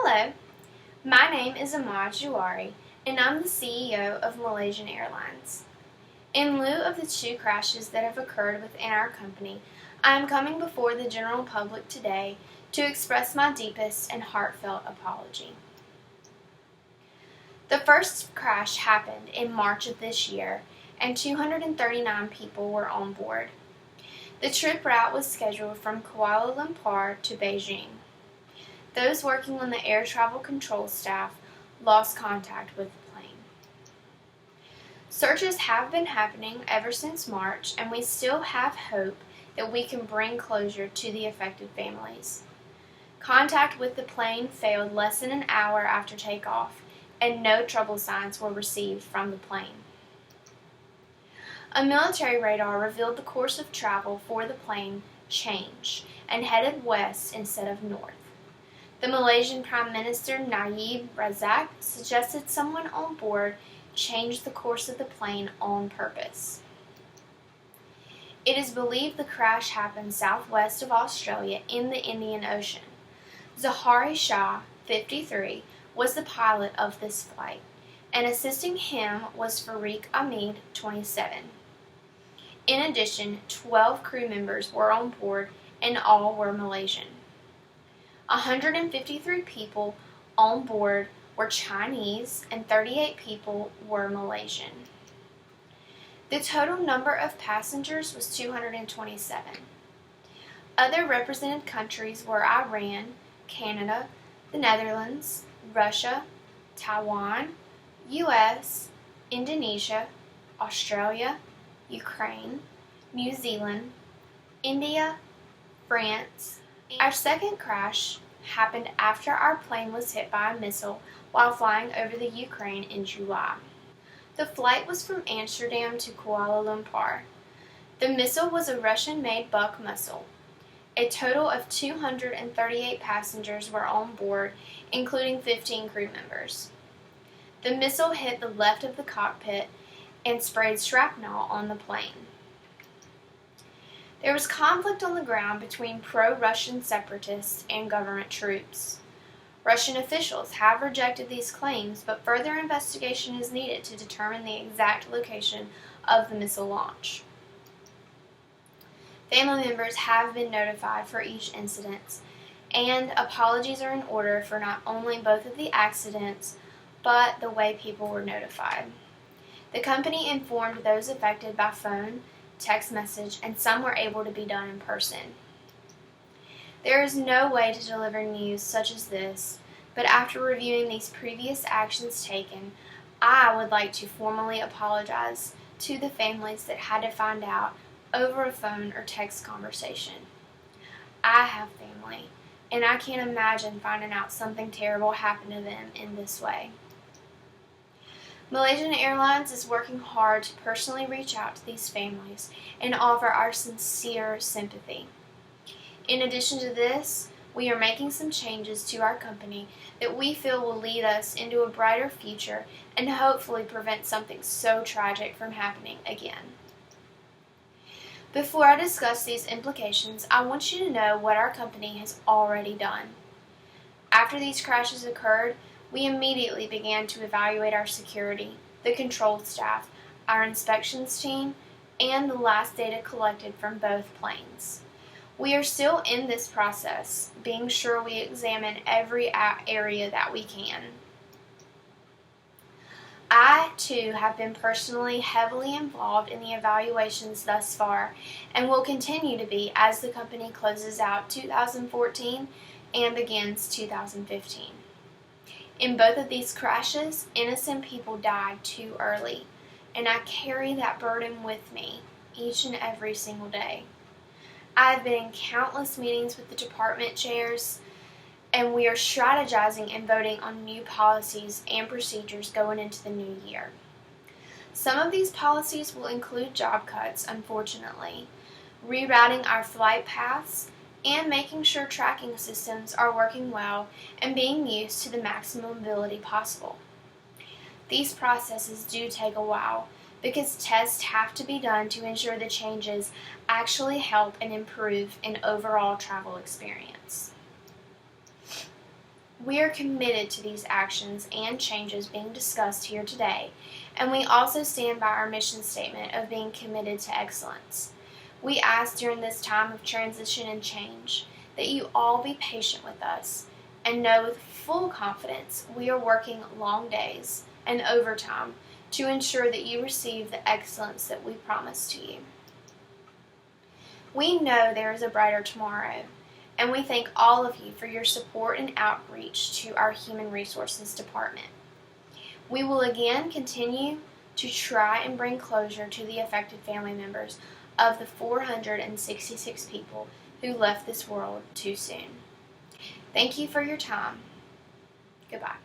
Hello, my name is Ahmad Juwari, and I'm the CEO of Malaysian Airlines. In lieu of the 2 crashes that have occurred within our company, I am coming before the general public today to express my deepest and heartfelt apology. The first crash happened in March of this year, and 239 people were on board. The trip route was scheduled from Kuala Lumpur to Beijing. Those working on the air travel control staff lost contact with the plane. Searches have been happening ever since March, and we still have hope that we can bring closure to the affected families. Contact with the plane failed less than an hour after takeoff, and no trouble signs were received from the plane. A military radar revealed the course of travel for the plane changed and headed west instead of north. The Malaysian Prime Minister Najib Razak suggested someone on board change the course of the plane on purpose. It is believed the crash happened southwest of Australia in the Indian Ocean. Zahari Shah, 53, was the pilot of this flight, and assisting him was Fareeq Ahmed, 27. In addition, 12 crew members were on board, and all were Malaysian. 153 people on board were Chinese, and 38 people were Malaysian. The total number of passengers was 227. Other represented countries were Iran, Canada, the Netherlands, Russia, Taiwan, US, Indonesia, Australia, Ukraine, New Zealand, India, France. Our second crash happened after our plane was hit by a missile while flying over the Ukraine in July. The flight was from Amsterdam to Kuala Lumpur. The missile was a Russian-made Buck missile. A total of 238 passengers were on board, including 15 crew members. The missile hit the left of the cockpit and sprayed shrapnel on the plane. There was conflict on the ground between pro-Russian separatists and government troops. Russian officials have rejected these claims, but further investigation is needed to determine the exact location of the missile launch. Family members have been notified for each incident, and apologies are in order for not only both of the accidents, but the way people were notified. The company informed those affected by phone, text message, and some were able to be done in person. There is no way to deliver news such as this, but after reviewing these previous actions taken, I would like to formally apologize to the families that had to find out over a phone or text conversation. I have family, and I can't imagine finding out something terrible happened to them in this way. Malaysian Airlines is working hard to personally reach out to these families and offer our sincere sympathy. In addition to this, we are making some changes to our company that we feel will lead us into a brighter future and hopefully prevent something so tragic from happening again. Before I discuss these implications, I want you to know what our company has already done. After these crashes occurred, we immediately began to evaluate our security, the control staff, our inspections team, and the last data collected from both planes. We are still in this process, being sure we examine every area that we can. I, too, have been personally heavily involved in the evaluations thus far and will continue to be as the company closes out 2014 and begins 2015. In both of these crashes, innocent people died too early, and I carry that burden with me each and every single day. I have been in countless meetings with the department chairs, and we are strategizing and voting on new policies and procedures going into the new year. Some of these policies will include job cuts, unfortunately, rerouting our flight paths, and making sure tracking systems are working well and being used to the maximum ability possible. These processes do take a while because tests have to be done to ensure the changes actually help and improve an overall travel experience. We are committed to these actions and changes being discussed here today, and we also stand by our mission statement of being committed to excellence. We ask during this time of transition and change that you all be patient with us and know with full confidence we are working long days and overtime to ensure that you receive the excellence that we promise to you. We know there is a brighter tomorrow, and we thank all of you for your support and outreach to our Human Resources Department. We will again continue to try and bring closure to the affected family members of the 466 people who left this world too soon. Thank you for your time. Goodbye.